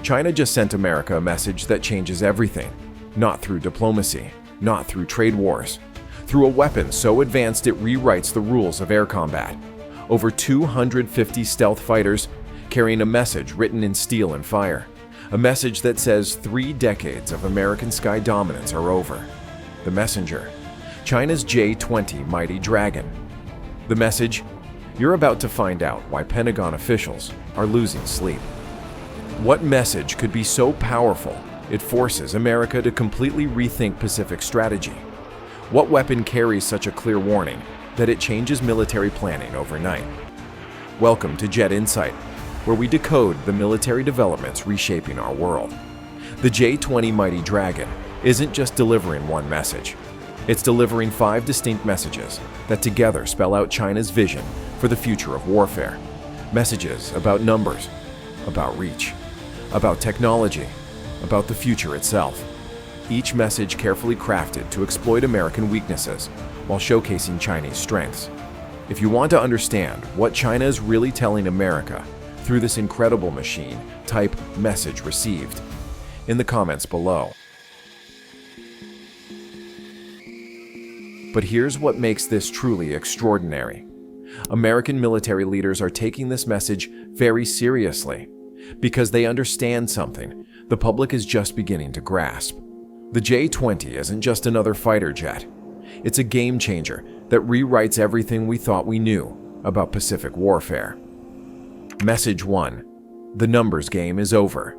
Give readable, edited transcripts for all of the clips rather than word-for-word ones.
China just sent America a message that changes everything, not through diplomacy, not through trade wars, through a weapon so advanced it rewrites the rules of air combat. Over 250 stealth fighters carrying a message written in steel and fire, a message that says 3 decades of American sky dominance are over. The messenger, China's J-20 mighty dragon. The message, you're about to find out why Pentagon officials are losing sleep. What message could be so powerful it forces America to completely rethink Pacific strategy? What weapon carries such a clear warning that it changes military planning overnight? Welcome to Jet Insight, where we decode the military developments reshaping our world. The J-20 mighty dragon isn't just delivering one message. It's delivering 5 distinct messages that together spell out China's vision for the future of warfare. Messages about numbers, about reach, about technology, about the future itself. Each message carefully crafted to exploit American weaknesses while showcasing Chinese strengths. If you want to understand what China is really telling America through this incredible machine, type "message received" in the comments below. But here's what makes this truly extraordinary. American military leaders are taking this message very seriously because they understand something the public is just beginning to grasp. The J-20 isn't just another fighter jet. It's a game changer that rewrites everything we thought we knew about Pacific warfare. Message 1. The numbers game is over.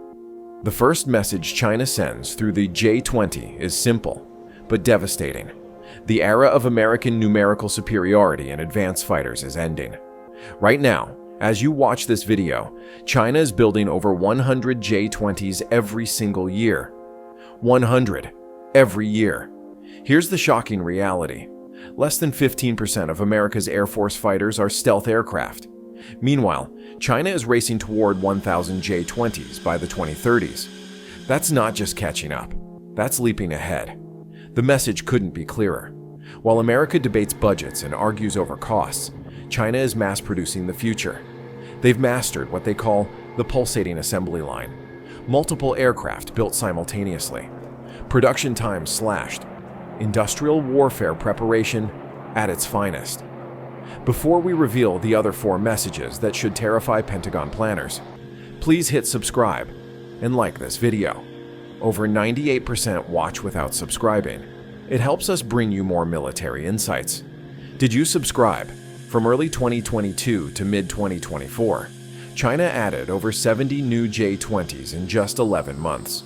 The first message China sends through the J-20 is simple, but devastating. The era of American numerical superiority in advanced fighters is ending. Right now, as you watch this video, China is building over 100 J-20s every single year. 100 every year. Here's the shocking reality. Less than 15% of America's Air Force fighters are stealth aircraft. Meanwhile, China is racing toward 1,000 J-20s by the 2030s. That's not just catching up. That's leaping ahead. The message couldn't be clearer. While America debates budgets and argues over costs, China is mass-producing the future. They've mastered what they call the pulsating assembly line. Multiple aircraft built simultaneously. Production time slashed. Industrial warfare preparation at its finest. Before we reveal the other 4 messages that should terrify Pentagon planners, please hit subscribe and like this video. Over 98% watch without subscribing. It helps us bring you more military insights. Did you subscribe? From early 2022 to mid-2024, China added over 70 new J-20s in just 11 months.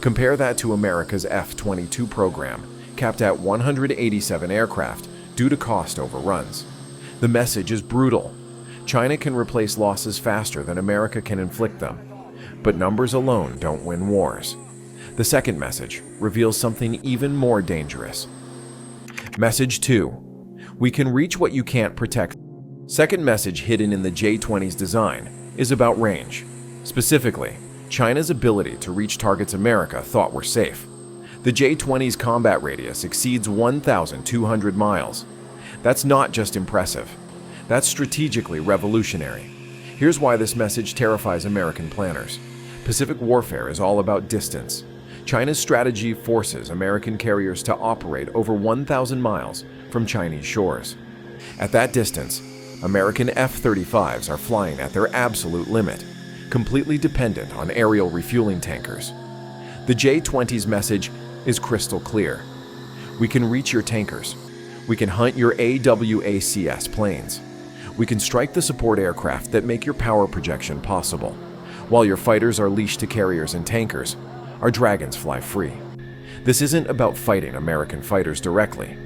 Compare that to America's F-22 program, capped at 187 aircraft due to cost overruns. The message is brutal. China can replace losses faster than America can inflict them. But numbers alone don't win wars. The second message reveals something even more dangerous. Message 2. We can reach what you can't protect. Second message hidden in the J-20's design is about range. Specifically, China's ability to reach targets America thought were safe. The J-20's combat radius exceeds 1,200 miles. That's not just impressive. That's strategically revolutionary. Here's why this message terrifies American planners. Pacific warfare is all about distance. China's strategy forces American carriers to operate over 1,000 miles from Chinese shores. At that distance, American F-35s are flying at their absolute limit, completely dependent on aerial refueling tankers. The J-20's message is crystal clear. We can reach your tankers. We can hunt your AWACS planes. We can strike the support aircraft that make your power projection possible. While your fighters are leashed to carriers and tankers, our dragons fly free. This isn't about fighting American fighters directly.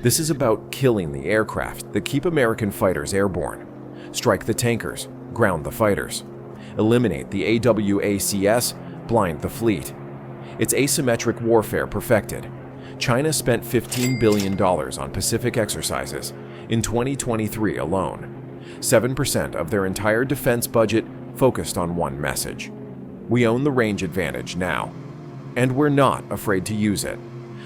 This is about killing the aircraft that keep American fighters airborne. Strike the tankers, ground the fighters. Eliminate the AWACS, blind the fleet. It's asymmetric warfare perfected. China spent $15 billion on Pacific exercises in 2023 alone. 7% of their entire defense budget focused on one message. We own the range advantage now, and we're not afraid to use it.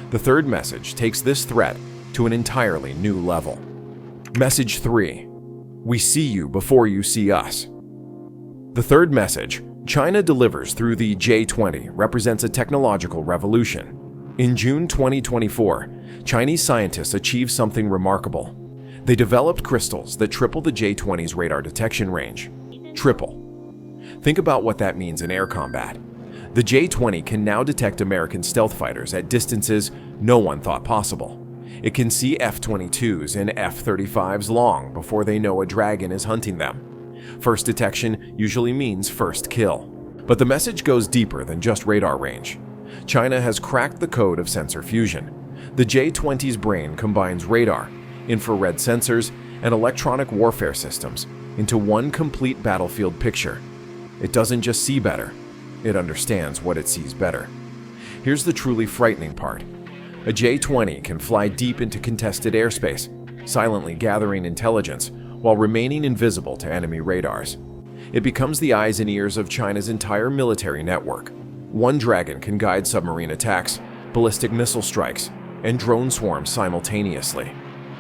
The third message takes this threat to an entirely new level. Message 3. We see you before you see us. The third message China delivers through the J-20 represents a technological revolution. In June 2024, Chinese scientists achieved something remarkable. They developed crystals that triple the J-20's radar detection range. Triple. Think about what that means in air combat. The J-20 can now detect American stealth fighters at distances no one thought possible. It can see F-22s and F-35s long before they know a dragon is hunting them. First detection usually means first kill. But the message goes deeper than just radar range. China has cracked the code of sensor fusion. The J-20's brain combines radar, infrared sensors, and electronic warfare systems into one complete battlefield picture. It doesn't just see better, it understands what it sees better. Here's the truly frightening part. A J-20 can fly deep into contested airspace, silently gathering intelligence while remaining invisible to enemy radars. It becomes the eyes and ears of China's entire military network. One dragon can guide submarine attacks, ballistic missile strikes, and drone swarms simultaneously.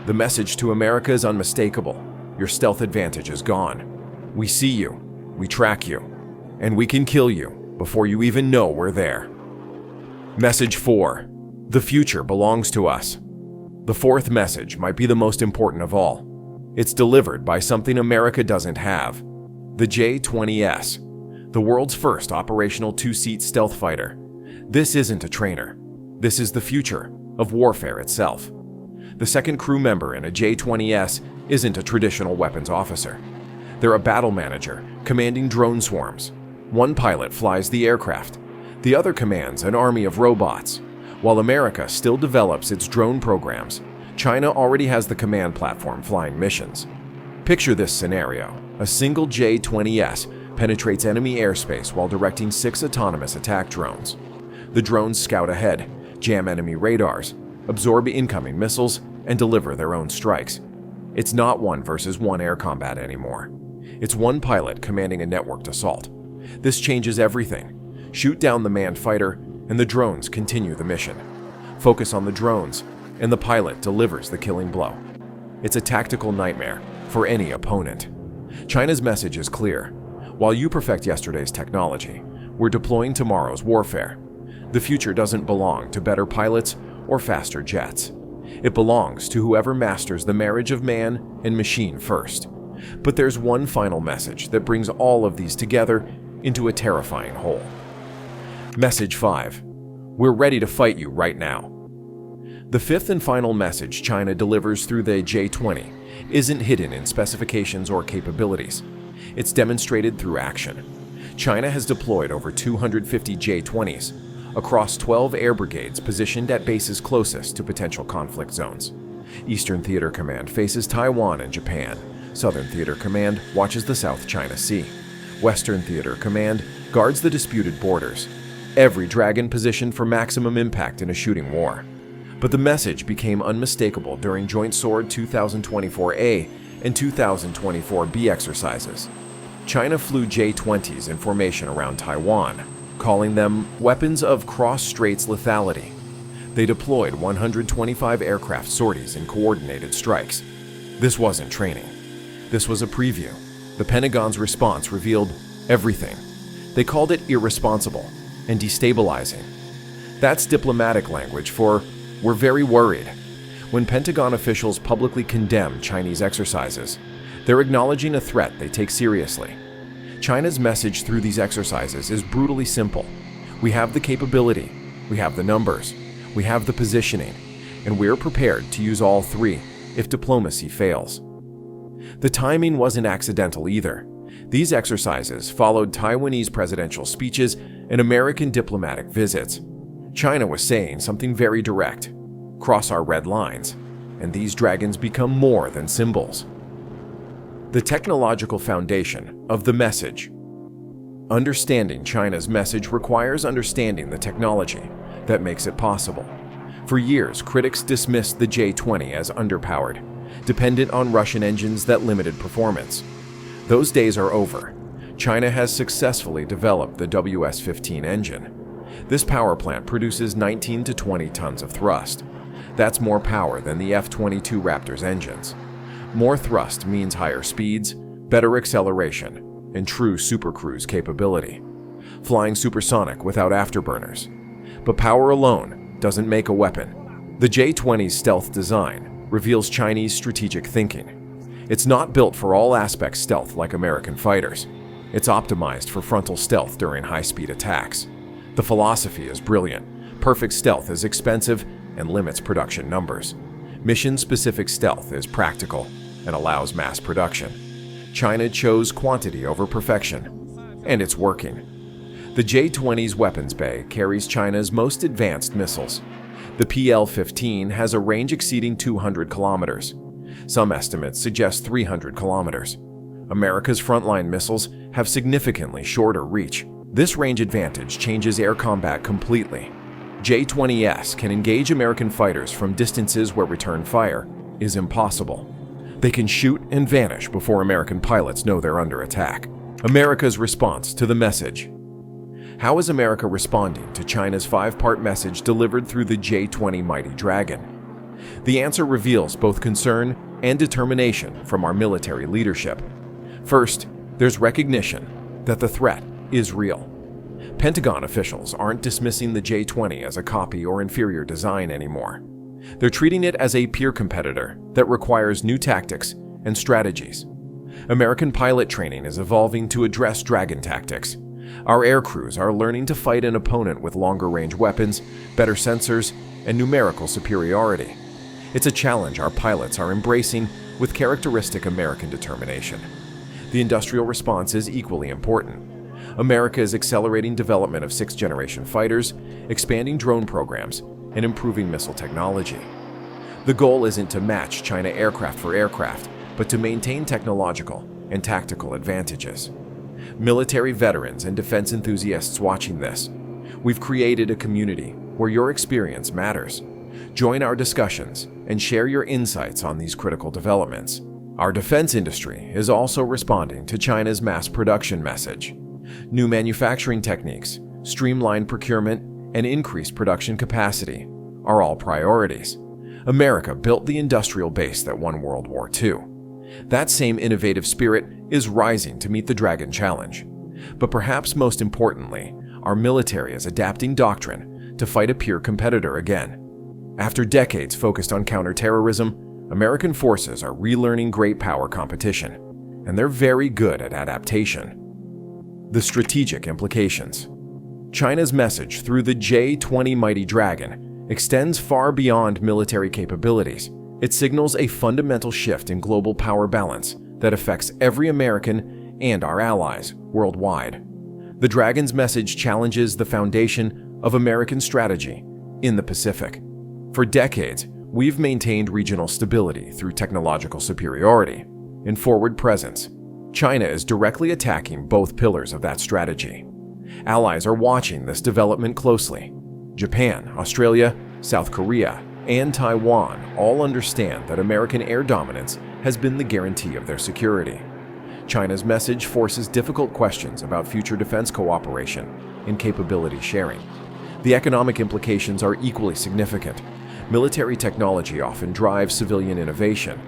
The message to America is unmistakable. Your stealth advantage is gone. We see you, we track you, and we can kill you before you even know we're there. Message 4. The future belongs to us. The fourth message might be the most important of all. It's delivered by something America doesn't have. The J-20S, the world's first operational two-seat stealth fighter. This isn't a trainer. This is the future of warfare itself. The second crew member in a J-20S isn't a traditional weapons officer. They're a battle manager, commanding drone swarms. One pilot flies the aircraft. The other commands an army of robots. While America still develops its drone programs, China already has the command platform flying missions. Picture this scenario. A single J-20S penetrates enemy airspace while directing 6 autonomous attack drones. The drones scout ahead, jam enemy radars, absorb incoming missiles, and deliver their own strikes. It's not 1 versus 1 air combat anymore. It's one pilot commanding a networked assault. This changes everything. Shoot down the manned fighter, and the drones continue the mission. Focus on the drones, and the pilot delivers the killing blow. It's a tactical nightmare for any opponent. China's message is clear. While you perfect yesterday's technology, we're deploying tomorrow's warfare. The future doesn't belong to better pilots or faster jets. It belongs to whoever masters the marriage of man and machine first. But there's one final message that brings all of these together into a terrifying whole. Message 5. We're ready to fight you right now. The fifth and final message China delivers through the J-20 isn't hidden in specifications or capabilities. It's demonstrated through action. China has deployed over 250 J-20s across 12 air brigades positioned at bases closest to potential conflict zones. Eastern Theater Command faces Taiwan and Japan. Southern Theater Command watches the South China Sea. Western Theater Command guards the disputed borders. Every dragon positioned for maximum impact in a shooting war. But the message became unmistakable during Joint Sword 2024A and 2024B exercises. China flew J-20s in formation around Taiwan, calling them weapons of cross-straits lethality. They deployed 125 aircraft sorties in coordinated strikes. This wasn't training. This was a preview. The Pentagon's response revealed everything. They called it irresponsible and destabilizing. That's diplomatic language for "we're very worried." When Pentagon officials publicly condemn Chinese exercises, they're acknowledging a threat they take seriously. China's message through these exercises is brutally simple. We have the capability, we have the numbers, we have the positioning, and we're prepared to use all three if diplomacy fails. The timing wasn't accidental either. These exercises followed Taiwanese presidential speeches and American diplomatic visits. China was saying something very direct: cross our red lines, and these dragons become more than symbols. The technological foundation of the message. Understanding China's message requires understanding the technology that makes it possible. For years, critics dismissed the J-20 as underpowered, dependent on Russian engines that limited performance. Those days are over. China has successfully developed the WS-15 engine. This power plant produces 19 to 20 tons of thrust. That's more power than the F-22 Raptor's engines. More thrust means higher speeds, better acceleration, and true supercruise capability, flying supersonic without afterburners. But power alone doesn't make a weapon. The J-20's stealth design reveals Chinese strategic thinking. It's not built for all aspects stealth like American fighters. It's optimized for frontal stealth during high-speed attacks. The philosophy is brilliant. Perfect stealth is expensive and limits production numbers. Mission-specific stealth is practical and allows mass production. China chose quantity over perfection, and it's working. The J-20's weapons bay carries China's most advanced missiles. The PL-15 has a range exceeding 200 kilometers. Some estimates suggest 300 kilometers. America's frontline missiles have significantly shorter reach. This range advantage changes air combat completely. J-20s can engage American fighters from distances where return fire is impossible. They can shoot and vanish before American pilots know they're under attack. America's response to the message. How is America responding to China's 5-part message delivered through the J-20 Mighty Dragon? The answer reveals both concern and determination from our military leadership. First, there's recognition that the threat is real. Pentagon officials aren't dismissing the J-20 as a copy or inferior design anymore. They're treating it as a peer competitor that requires new tactics and strategies. American pilot training is evolving to address Dragon tactics. Our air crews are learning to fight an opponent with longer-range weapons, better sensors, and numerical superiority. It's a challenge our pilots are embracing with characteristic American determination. The industrial response is equally important. America is accelerating development of 6th-generation fighters, expanding drone programs, and improving missile technology. The goal isn't to match China aircraft for aircraft, but to maintain technological and tactical advantages. Military veterans and defense enthusiasts watching this, we've created a community where your experience matters. Join our discussions and share your insights on these critical developments. Our defense industry is also responding to China's mass production message. New manufacturing techniques, streamlined procurement, and increased production capacity are all priorities. America built the industrial base that won World War II. That same innovative spirit is rising to meet the Dragon challenge. But perhaps most importantly, our military is adapting doctrine to fight a peer competitor again. After decades focused on counterterrorism, American forces are relearning great power competition, and they're very good at adaptation. The strategic implications. China's message through the J-20 Mighty Dragon extends far beyond military capabilities. It signals a fundamental shift in global power balance that affects every American and our allies worldwide. The Dragon's message challenges the foundation of American strategy in the Pacific. For decades, we've maintained regional stability through technological superiority and forward presence. China is directly attacking both pillars of that strategy. Allies are watching this development closely. Japan, Australia, South Korea, and Taiwan all understand that American air dominance has been the guarantee of their security. China's message forces difficult questions about future defense cooperation and capability sharing. The economic implications are equally significant. Military technology often drives civilian innovation.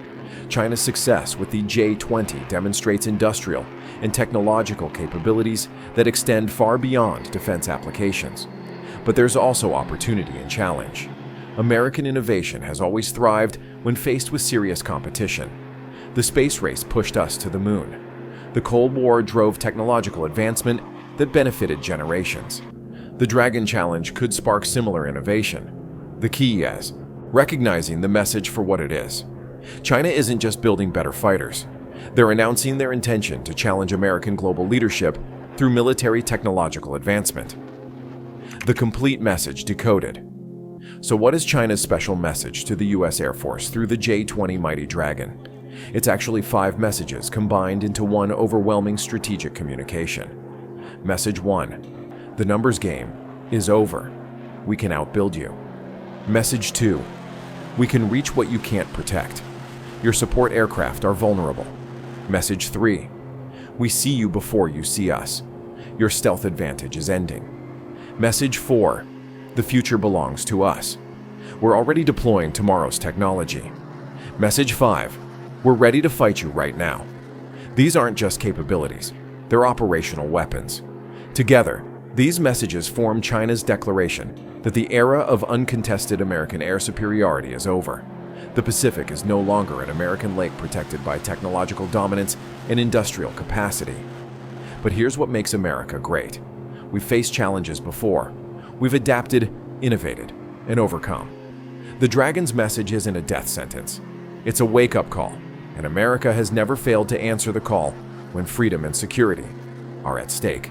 China's success with the J-20 demonstrates industrial and technological capabilities that extend far beyond defense applications. But there's also opportunity and challenge. American innovation has always thrived when faced with serious competition. The space race pushed us to the moon. The Cold War drove technological advancement that benefited generations. The Dragon Challenge could spark similar innovation. The key is recognizing the message for what it is. China isn't just building better fighters. They're announcing their intention to challenge American global leadership through military technological advancement. The complete message decoded. So what is China's special message to the U.S. Air Force through the J-20 Mighty Dragon? It's actually 5 messages combined into one overwhelming strategic communication. Message 1. The numbers game is over. We can outbuild you. Message 2. We can reach what you can't protect. Your support aircraft are vulnerable. Message 3. We see you before you see us. Your stealth advantage is ending. Message 4. The future belongs to us. We're already deploying tomorrow's technology. Message 5. We're ready to fight you right now. These aren't just capabilities. their operational weapons. Together, these messages form China's declaration that the era of uncontested American air superiority is over. The Pacific is no longer an American lake protected by technological dominance and industrial capacity. But here's what makes America great. We've faced challenges before. We've adapted, innovated, and overcome. The Dragon's message isn't a death sentence. It's a wake-up call, and America has never failed to answer the call when freedom and security are at stake.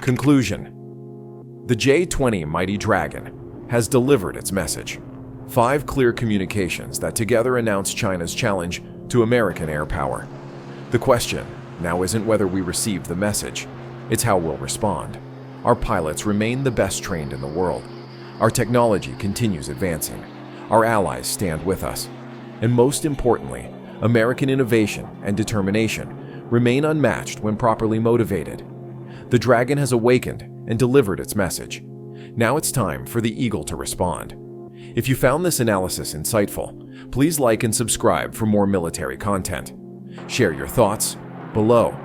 Conclusion. The J-20 Mighty Dragon has delivered its message. 5 clear communications that together announce China's challenge to American air power. The question now isn't whether we received the message, it's how we'll respond. Our pilots remain the best trained in the world. Our technology continues advancing. Our allies stand with us. And most importantly, American innovation and determination remain unmatched when properly motivated. The Dragon has awakened and delivered its message. Now it's time for the Eagle to respond. If you found this analysis insightful, please like and subscribe for more military content. Share your thoughts below.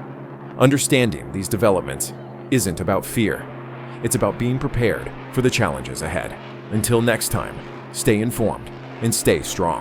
Understanding these developments isn't about fear. It's about being prepared for the challenges ahead. Until next time, stay informed and stay strong.